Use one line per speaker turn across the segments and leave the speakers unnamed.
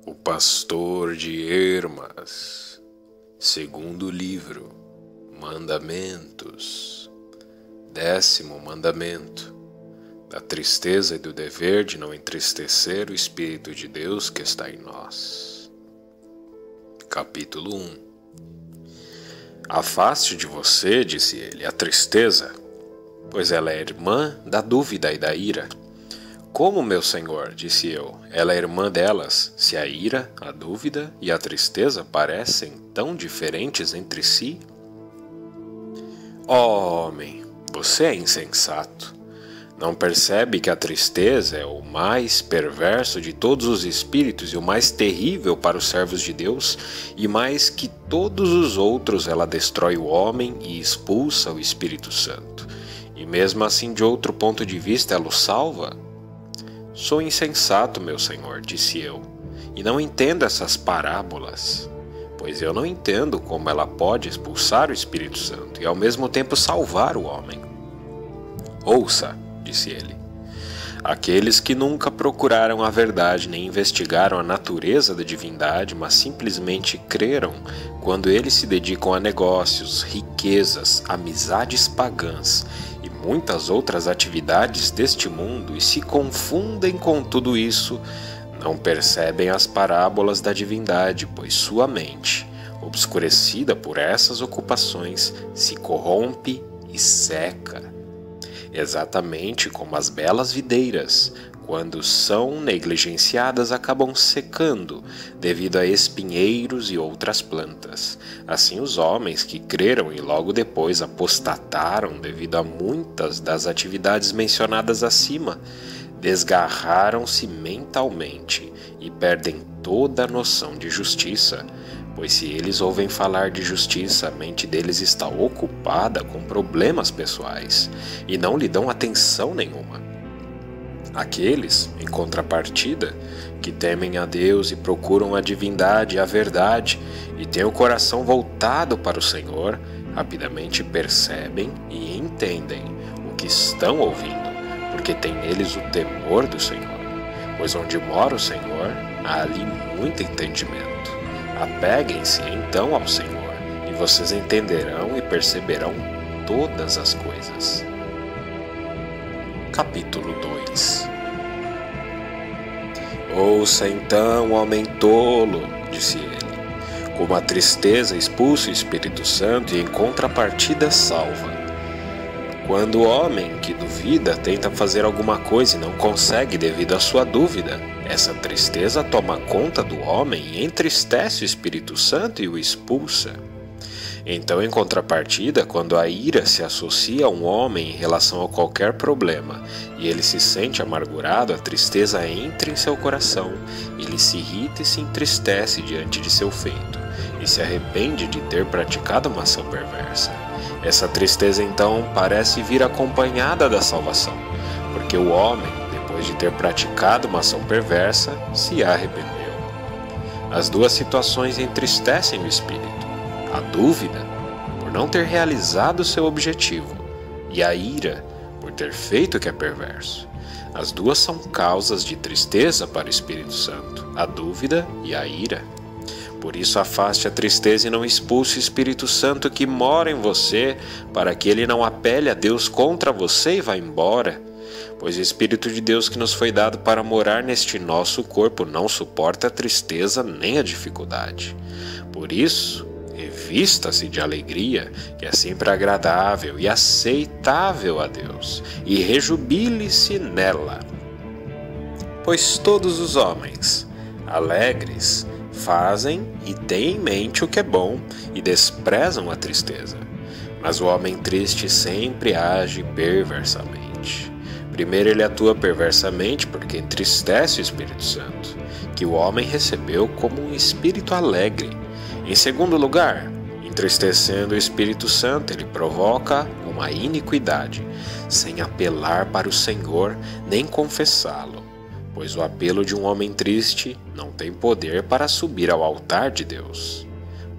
O Pastor de Hermas, segundo livro, Mandamentos, 10º mandamento, da tristeza e do dever de não entristecer o Espírito de Deus que está em nós. Capítulo 1. Afaste de você, disse ele, a tristeza, pois ela é irmã da dúvida e da ira. Como, meu senhor, disse eu, ela é irmã delas, se a ira, a dúvida e a tristeza parecem tão diferentes entre si? Ó homem, você é insensato. Não percebe que a tristeza é o mais perverso de todos os espíritos e o mais terrível para os servos de Deus, e mais que todos os outros ela destrói o homem e expulsa o Espírito Santo. E mesmo assim, de outro ponto de vista, ela o salva? Sou insensato, meu senhor, disse eu, e não entendo essas parábolas, pois eu não entendo como ela pode expulsar o Espírito Santo e ao mesmo tempo salvar o homem. Ouça, disse ele, aqueles que nunca procuraram a verdade nem investigaram a natureza da divindade, mas simplesmente creram quando eles se dedicam a negócios, riquezas, amizades pagãs e muitas outras atividades deste mundo e se confundem com tudo isso, não percebem as parábolas da divindade, pois sua mente, obscurecida por essas ocupações, se corrompe e seca. Exatamente como as belas videiras, quando são negligenciadas, acabam secando devido a espinheiros e outras plantas. Assim, os homens que creram e logo depois apostataram devido a muitas das atividades mencionadas acima, desgarraram-se mentalmente e perdem toda a noção de justiça, pois se eles ouvem falar de justiça, a mente deles está ocupada com problemas pessoais e não lhe dão atenção nenhuma. Aqueles, em contrapartida, que temem a Deus e procuram a divindade e a verdade e têm o coração voltado para o Senhor, rapidamente percebem e entendem o que estão ouvindo, porque tem neles o temor do Senhor. Pois onde mora o Senhor, há ali muito entendimento. Apeguem-se então ao Senhor, e vocês entenderão e perceberão todas as coisas. Capítulo 2. Ouça então, homem tolo, disse ele, como a tristeza expulsa o Espírito Santo e em contrapartida salva. Quando o homem que duvida tenta fazer alguma coisa e não consegue devido à sua dúvida, essa tristeza toma conta do homem e entristece o Espírito Santo e o expulsa. Então, em contrapartida, quando a ira se associa a um homem em relação a qualquer problema e ele se sente amargurado, a tristeza entra em seu coração, ele se irrita e se entristece diante de seu feito e se arrepende de ter praticado uma ação perversa. Essa tristeza, então, parece vir acompanhada da salvação, porque o homem, depois de ter praticado uma ação perversa, se arrependeu. As duas situações entristecem o espírito. A dúvida, por não ter realizado seu objetivo, e a ira, por ter feito o que é perverso. As duas são causas de tristeza para o Espírito Santo, a dúvida e a ira. Por isso afaste a tristeza e não expulse o Espírito Santo que mora em você, para que ele não apele a Deus contra você e vá embora. Pois o Espírito de Deus que nos foi dado para morar neste nosso corpo não suporta a tristeza nem a dificuldade. Por isso, revista-se de alegria, que é sempre agradável e aceitável a Deus, e rejubile-se nela. Pois todos os homens, alegres, fazem e têm em mente o que é bom e desprezam a tristeza. Mas o homem triste sempre age perversamente. Primeiro, ele atua perversamente porque entristece o Espírito Santo, que o homem recebeu como um espírito alegre. Em segundo lugar, entristecendo o Espírito Santo, ele provoca uma iniquidade, sem apelar para o Senhor nem confessá-lo. Pois o apelo de um homem triste não tem poder para subir ao altar de Deus.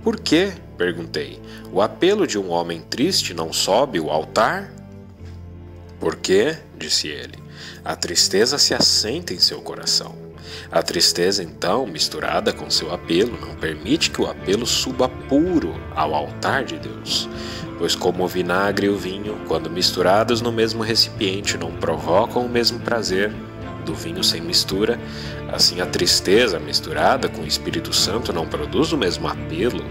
Por quê? Perguntei. O apelo de um homem triste não sobe ao altar? Porque, disse ele, a tristeza se assenta em seu coração. A tristeza, então, misturada com seu apelo, não permite que o apelo suba puro ao altar de Deus. Pois como o vinagre e o vinho, quando misturados no mesmo recipiente, não provocam o mesmo prazer do vinho sem mistura, assim a tristeza misturada com o Espírito Santo não produz o mesmo apelo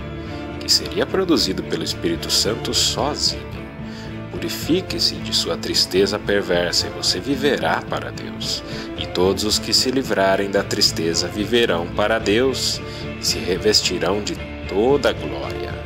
que seria produzido pelo Espírito Santo sozinho. Purifique-se de sua tristeza perversa e você viverá para Deus. E todos os que se livrarem da tristeza viverão para Deus e se revestirão de toda a glória.